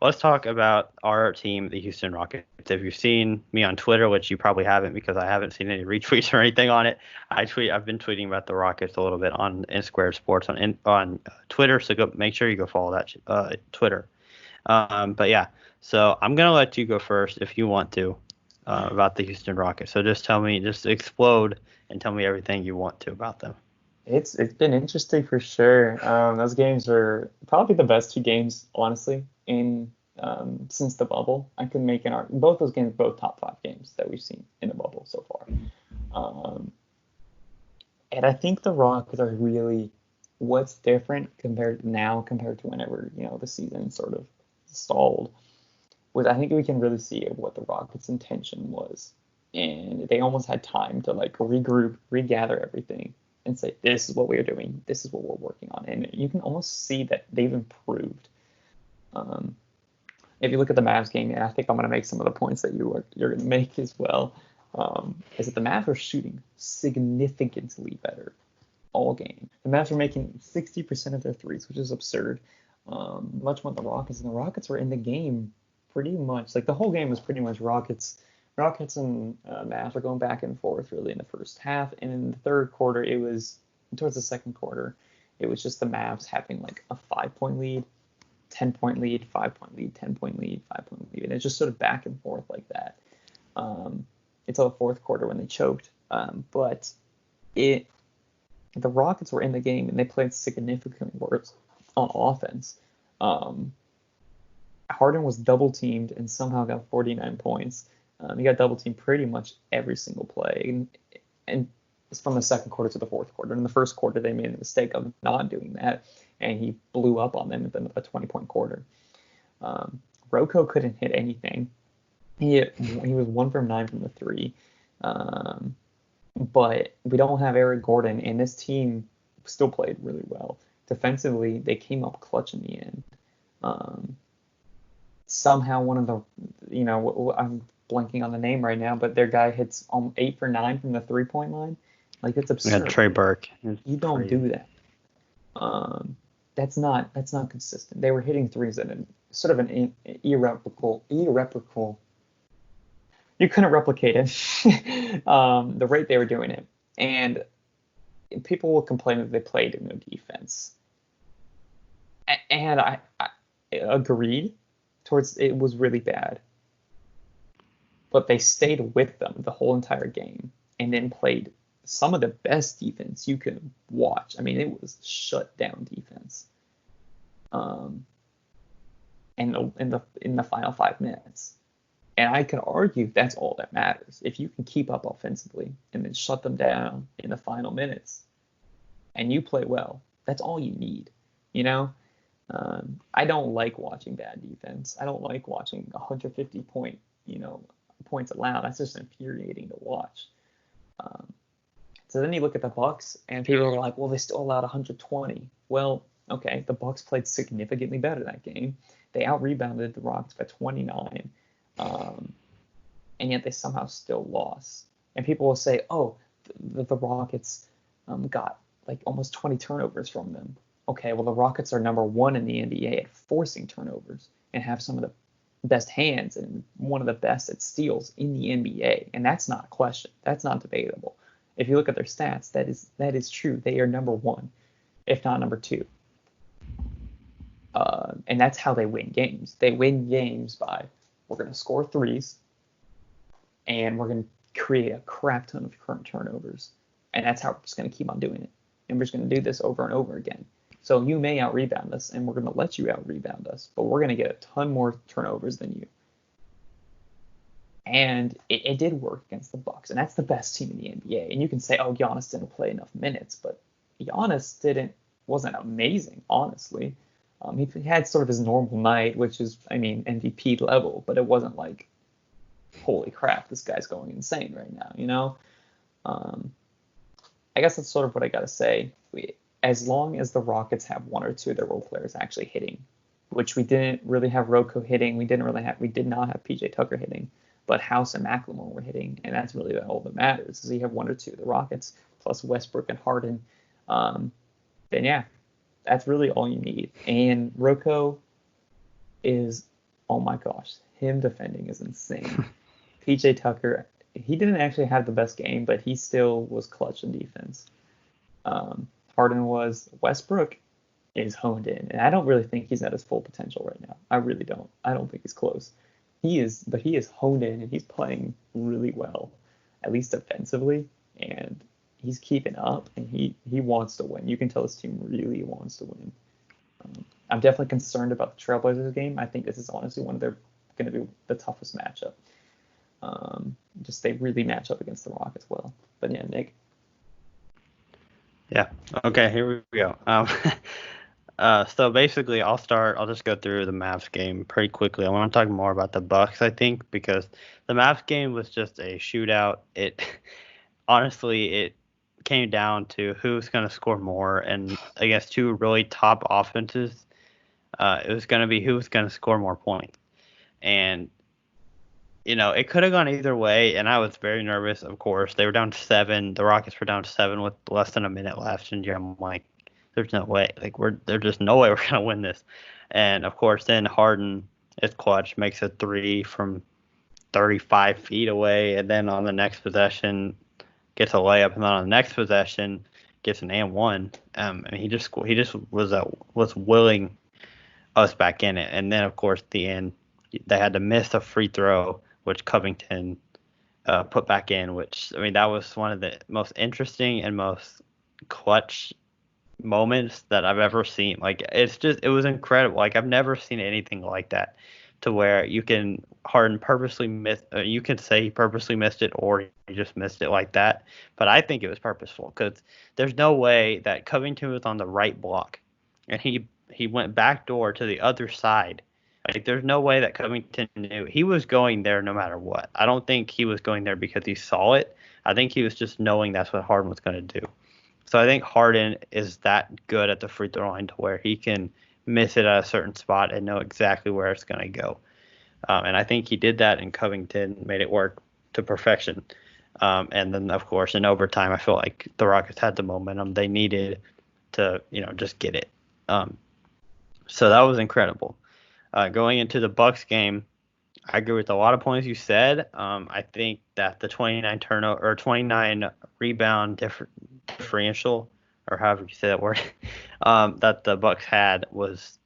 let's talk about our team, the Houston Rockets. If you've seen me on Twitter, which you probably haven't because I haven't seen any retweets or anything on it, I've been tweeting about the Rockets a little bit on N Squared Sports on Twitter. So go make sure you go follow that Twitter. But yeah, so I'm gonna let you go first if you want to about the Houston Rockets. So just explode and tell me everything you want to about them. It's been interesting for sure. Those games are probably the best two games, honestly, in since the bubble. I can make an argument. Both those games, both top five games that we've seen in the bubble so far. And I think the Rockets are really what's different compared to whenever the season sort of stalled. Was I think we can really see what the Rockets' intention was, and they almost had time to like regroup, regather everything and say, this is what we're doing, this is what we're working on. And you can almost see that they've improved. If you look at the Mavs game, and I think I'm going to make some of the points that you're going to make as well, is that the Mavs are shooting significantly better all game. The Mavs were making 60% of their threes, which is absurd. Much more than the Rockets, and the Rockets were in the game pretty much. Like the whole game was pretty much Rockets and Mavs were going back and forth really in the first half, and in the third quarter, it was towards the second quarter, it was just the Mavs having like a 5-point lead, 10-point lead, 5-point lead, 10-point lead, 5-point lead, and it's just sort of back and forth like that until the fourth quarter when they choked. But the Rockets were in the game and they played significantly worse on offense. Harden was double teamed and somehow got 49 points. He got double teamed pretty much every single play, and it's from the second quarter to the fourth quarter. In the first quarter, they made a mistake of not doing that, and he blew up on them in a 20-point quarter. Rocco couldn't hit anything. He was 1 from 9 from the three, but we don't have Eric Gordon, and this team still played really well. Defensively, they came up clutch in the end. Somehow one of the, I'm blanking on the name right now, but their guy hits 8 for 9 from the 3-point line. Like, it's absurd. Yeah, Trey Burke. You don't do that. That's not consistent. They were hitting threes at sort of an irreparable. You couldn't replicate it. The rate they were doing it, and people will complain that they played no defense, and I agreed. Towards it was really bad, but they stayed with them the whole entire game and then played some of the best defense you can watch. I mean, it was shut down defense. And in the final 5 minutes, and I can argue that's all that matters. If you can keep up offensively and then shut them down in the final minutes, and you play well, that's all you need. I don't like watching bad defense. I don't like watching 150 points allowed. That's just infuriating to watch. So then you look at the Bucks, and people are like, well, they still allowed 120. Well, okay, the Bucks played significantly better that game. They out-rebounded the Rockets by 29, and yet they somehow still lost. And people will say, oh, the Rockets got like almost 20 turnovers from them. Okay, well, the Rockets are number 1 in the NBA at forcing turnovers and have some of the best hands and one of the best at steals in the NBA. And that's not a question. That's not debatable. If you look at their stats, that is true. They are number 1, if not number 2. And that's how they win games. They win games by, we're going to score threes, and we're going to create a crap ton of current turnovers. And that's how we're just going to keep on doing it. And we're just going to do this over and over again. So you may out-rebound us, and we're going to let you out-rebound us, but we're going to get a ton more turnovers than you. And it did work against the Bucks, and that's the best team in the NBA. And you can say, oh, Giannis didn't play enough minutes, but Giannis wasn't amazing, honestly. He had sort of his normal night, which is, MVP level, but it wasn't like, holy crap, this guy's going insane right now, I guess that's sort of what I got to say. As long as the Rockets have 1 or 2 of their role players actually hitting, which we didn't really have Rocco hitting, we did not have PJ Tucker hitting, but House and McLemore were hitting, and that's really all that matters. Is you have 1 or 2 of the Rockets plus Westbrook and Harden, then yeah, that's really all you need. And Rocco is oh my gosh, him defending is insane. PJ Tucker, he didn't actually have the best game, but he still was clutch in defense. Harden was. Westbrook is honed in, and I don't really think he's at his full potential right now. I really don't. I don't think he's close. He is honed in, and he's playing really well, at least defensively, and he's keeping up, and he wants to win. You can tell his team really wants to win. I'm definitely concerned about the Trailblazers game. I think this is honestly going to be the toughest matchup. Just they really match up against the Rockets well. But yeah, Nick. Yeah. Okay. Here we go. So basically, I'll just go through the Mavs game pretty quickly. I want to talk more about the Bucks, I think, because the Mavs game was just a shootout. It came down to who's going to score more, and I guess two really top offenses. It was going to be who's going to score more points, and it could have gone either way. And I was very nervous. Of course, they were down 7. The Rockets were down 7 with less than a minute left, and I'm like, there's no way. There's just no way we're gonna win this. And of course, then Harden is clutch, makes a 3 from 35 feet away, and then on the next possession gets a layup, and then on the next possession gets an and one. And he just was willing us back in it. And then of course at the end they had to miss a free throw, which Covington put back in. Which that was one of the most interesting and most clutch moments that I've ever seen. It was incredible. I've never seen anything like that, to where Harden purposely missed. You can say he purposely missed it, or he just missed it like that. But I think it was purposeful, because there's no way that Covington was on the right block and he went backdoor to the other side. There's no way that Covington knew he was going there no matter what. I don't think he was going there because he saw it. I think he was just knowing that's what Harden was going to do. So I think Harden is that good at the free throw line to where he can miss it at a certain spot and know exactly where it's going to go. And I think he did that, and Covington made it work to perfection. And then, of course, in overtime, I feel like the Rockets had the momentum they needed to, just get it. So that was incredible. Going into the Bucks game, I agree with a lot of points you said. I think that the 29 rebound differential, or however you say that word, that the Bucks had was,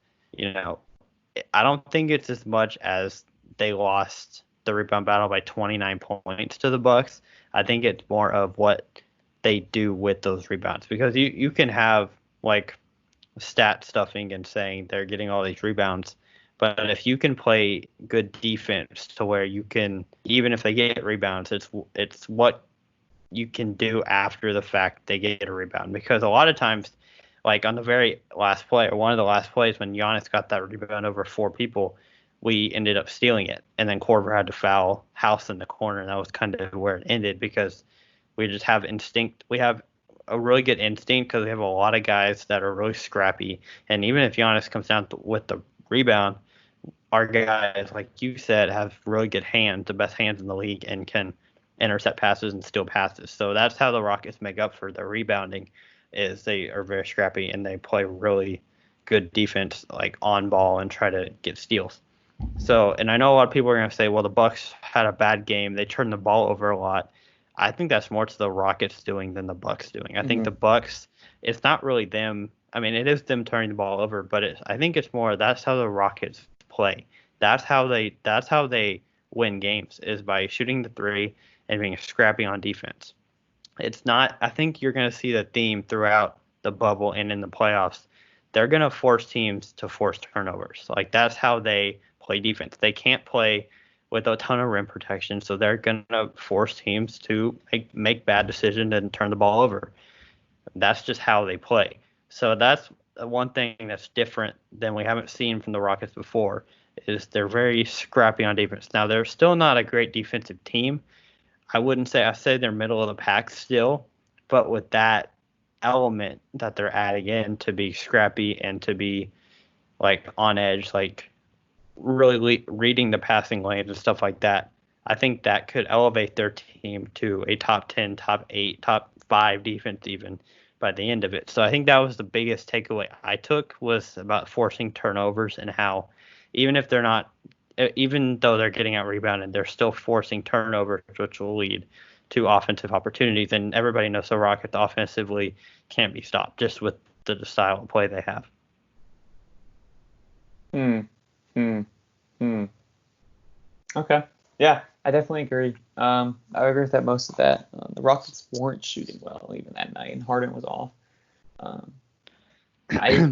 I don't think it's as much as they lost the rebound battle by 29 points to the Bucks. I think it's more of what they do with those rebounds, because you can have stat stuffing and saying they're getting all these rebounds. But if you can play good defense to where you can, even if they get rebounds, it's what you can do after the fact they get a rebound. Because a lot of times, on the very last play, or one of the last plays, when Giannis got that rebound over 4 people, we ended up stealing it. And then Korver had to foul House in the corner, and that was kind of where it ended, because we just have instinct. We have a really good instinct because we have a lot of guys that are really scrappy. And even if Giannis comes down with the rebound, our guys, like you said, have really good hands, the best hands in the league, and can intercept passes and steal passes. So that's how the Rockets make up for their rebounding, is they are very scrappy and they play really good defense, on ball, and try to get steals. So, and I know a lot of people are going to say, well, the Bucks had a bad game. They turned the ball over a lot. I think that's more to the Rockets doing than the Bucks doing. I think the Bucks, it's not really them. It is them turning the ball over, but I think it's more that's how the Rockets play. That's how they win games, is by shooting the 3 and being scrappy on defense. It's not. I think you're going to see the theme throughout the bubble and in the playoffs. They're going to force teams to force turnovers. That's how they play defense. They can't play with a ton of rim protection, so they're going to force teams to make bad decisions and turn the ball over. That's just how they play. So that's one thing that's different than we haven't seen from the Rockets before, is they're very scrappy on defense. Now, they're still not a great defensive team. I say they're middle of the pack still, but with that element that they're adding in to be scrappy and to be on edge, really reading the passing lanes and stuff like that, I think that could elevate their team to a top 10, top 8, top 5 defense even by the end of it. So I think that was the biggest takeaway I took, was about forcing turnovers, and how even if they're not even though they're getting out rebounded, they're still forcing turnovers, which will lead to offensive opportunities. And everybody knows the Rockets offensively can't be stopped just with the style of play they have. Okay. Yeah, I definitely agree. I agree with that most of that. The Rockets weren't shooting well even that night, and Harden was off.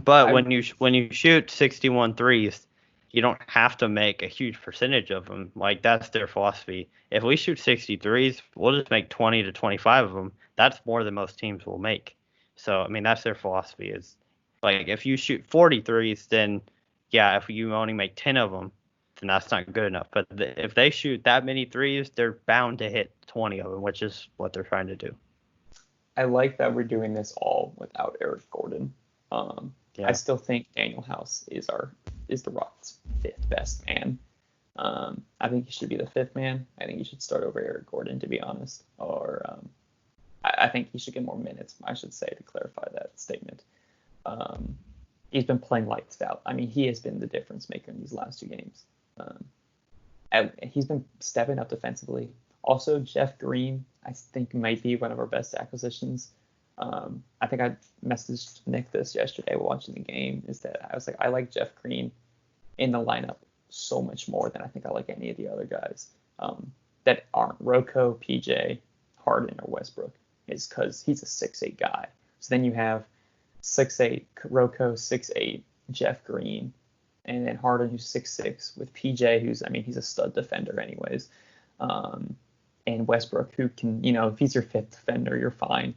But when you shoot 61 threes, you don't have to make a huge percentage of them. Like, that's their philosophy. If we shoot 63s, we'll just make 20 to 25 of them. That's more than most teams will make. So, I mean, that's their philosophy is, like, if you shoot 43s, then, yeah, if you only make 10 of them, then that's not good enough. But if they shoot that many threes, they're bound to hit 20 of them, which is what they're trying to do. I like that we're doing this all without Eric Gordon. Yeah. I still think Danuel House is the Rockets' fifth best man. I think he should be the fifth man. I think he should start over Eric Gordon, to be honest. Or I think he should get more minutes, I should say, to clarify that statement. He's been playing lights out. I mean, he has been the difference maker in these last two games. He's been stepping up defensively. Also, Jeff Green, I think, might be one of our best acquisitions. I think I messaged Nick this yesterday watching the game, is that I was like, I like Jeff Green in the lineup so much more than I think I like any of the other guys that aren't Rocco, PJ, Harden, or Westbrook, is because he's a 6'8 guy. So then you have 6'8 Rocco, 6'8 Jeff Green, and then Harden, who's 6'6, with PJ, he's a stud defender anyways. And Westbrook, who can, if he's your fifth defender, you're fine.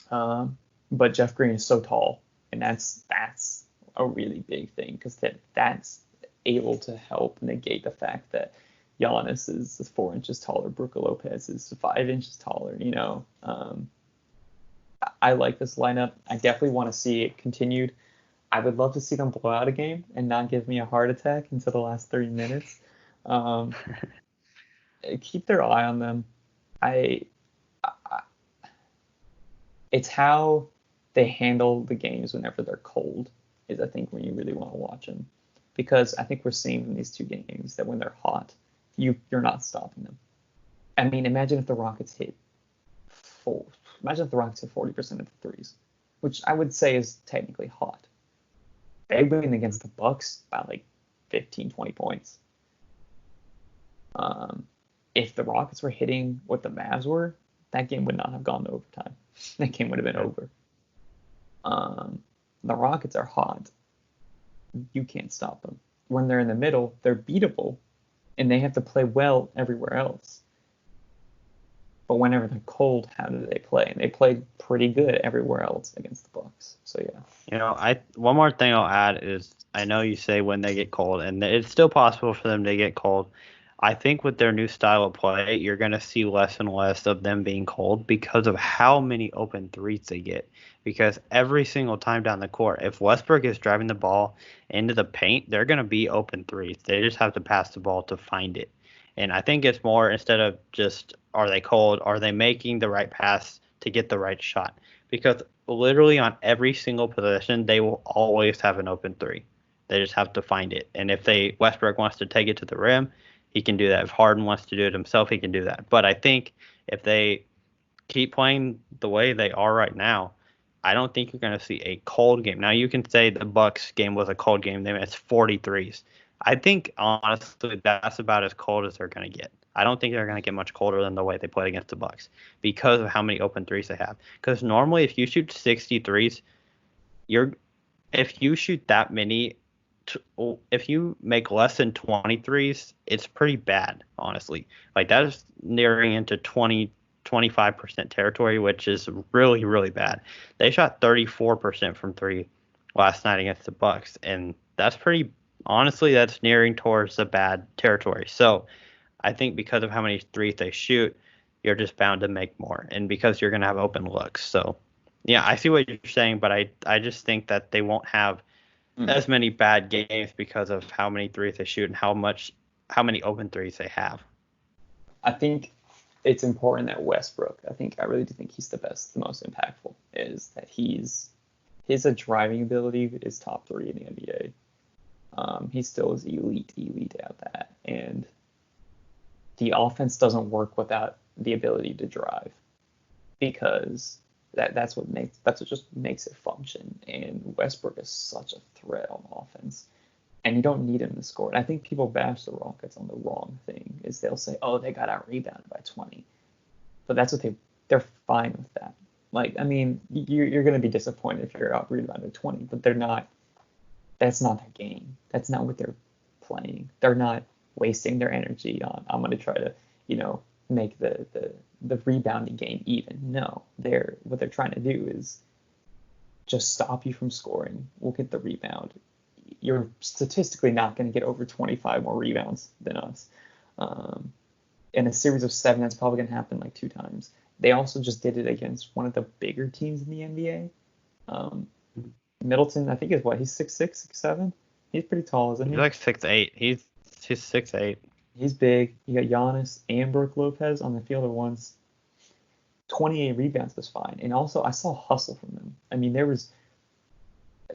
But Jeff Green is so tall, and that's a really big thing, because that's able to help negate the fact that Giannis is 4 inches taller, Brook Lopez is 5 inches taller. I like this lineup. I definitely want to see it continued. I would love to see them blow out a game and not give me a heart attack until the last 30 minutes. Keep their eye on them. It's how they handle the games whenever they're cold is, I think, when you really want to watch them. Because I think we're seeing in these two games that when they're hot, you're not stopping them. I mean, imagine if the Rockets hit 40% of the threes, which I would say is technically hot. They win against the Bucks by like 15, 20 points. If the Rockets were hitting what the Mavs were, that game would not have gone to overtime. That game would have been over. The Rockets are hot. You can't stop them. When they're in the middle, they're beatable, and they have to play well everywhere else. But whenever they're cold, how do they play? And they played pretty good everywhere else against the Bucks. So yeah. One more thing I'll add is, I know you say when they get cold, and it's still possible for them to get cold. I think with their new style of play, you're going to see less and less of them being cold because of how many open threes they get. Because every single time down the court, if Westbrook is driving the ball into the paint, they're going to be open threes. They just have to pass the ball to find it. And I think it's more, instead of just, are they cold, are they making the right pass to get the right shot? Because literally on every single possession, they will always have an open three. They just have to find it. And if Westbrook wants to take it to the rim, he can do that. If Harden wants to do it himself, he can do that. But I think if they keep playing the way they are right now, I don't think you're going to see a cold game. Now, you can say the Bucks game was a cold game. They missed 43s. I think, honestly, that's about as cold as they're going to get. I don't think they're going to get much colder than the way they played against the Bucks because of how many open threes they have. Because normally, if you shoot 63s, if you shoot that many, if you make less than 23s, it's pretty bad, honestly. Like, that is nearing into 25% territory, which is really, really bad. They shot 34% from three last night against the Bucks, and that's that's nearing towards the bad territory. So I think because of how many threes they shoot, you're just bound to make more, and because you're going to have open looks. So yeah, I see what you're saying, but I just think that they won't have as many bad games because of how many threes they shoot and how many open threes they have. I think it's important that Westbrook, I really do think he's the most impactful, is that his driving ability is top 3 in the NBA. He still is elite out the offense doesn't work without the ability to drive, because that's what just makes it function. And Westbrook is such a threat on offense, and you don't need him to score. And I think people bash the Rockets on the wrong thing. Is they'll say, oh, they got out rebounded by 20, but that's what they're fine with that. Like, I mean, you're going to be disappointed if you're out rebounded 20, but they're not. That's not their game. That's not what they're playing. They're not wasting their energy on, I'm going to try to, make the rebounding game even. No, what they're trying to do is just stop you from scoring. We'll get the rebound. You're statistically not going to get over 25 more rebounds than us. In a series of 7, that's probably going to happen like 2 times. They also just did it against one of the bigger teams in the NBA. Middleton, I think is what? He's 6'6", 6'7"? He's pretty tall, isn't he? He's like 6'8". He's 6'8". He's big. You got Giannis and Brook Lopez on the field at once. 28 rebounds was fine. And also, I saw hustle from them. I mean, there was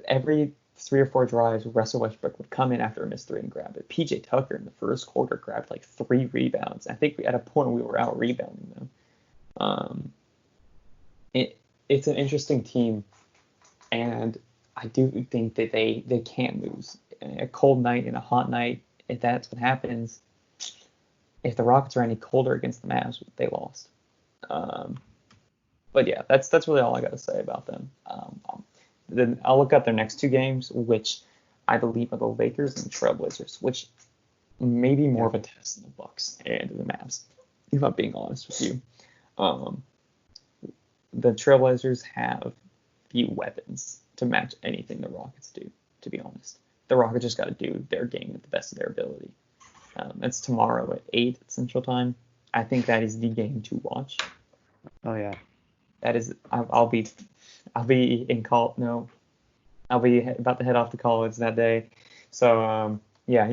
every 3 or 4 drives, Russell Westbrook would come in after a missed 3 and grab it. PJ Tucker in the first quarter grabbed like 3 rebounds. I think at a point we were out rebounding them. It's an interesting team, and I do think that they can lose. A cold night and a hot night, if that's what happens, if the Rockets are any colder against the Mavs, they lost. But yeah, that's really all I got to say about them. Then I'll look at their next 2 games, which I believe are the Lakers and Trailblazers, which may be more of a test than the Bucks and the Mavs, if I'm being honest with you. The Trailblazers have the weapons to match anything the Rockets do, to be honest. The Rockets just got to do their game at the best of their ability. It's tomorrow at 8 Central Time. I think that is the game to watch. Oh yeah. That is. I'll be in call. No, I'll be about to head off to college that day. So yeah,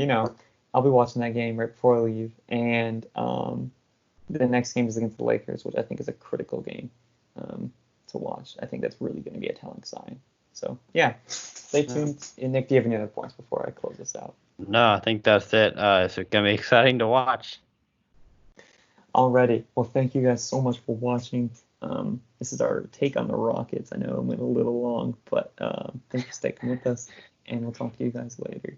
I'll be watching that game right before I leave. And the next game is against the Lakers, which I think is a critical game to watch. I think that's really going to be a telling sign. So yeah, stay tuned. And Nick, do you have any other points before I close this out? No, I think that's it. It's going to be exciting to watch. Alrighty. Well, thank you guys so much for watching. This is our take on the Rockets. I know I went a little long, but thanks for sticking with us, and we'll talk to you guys later.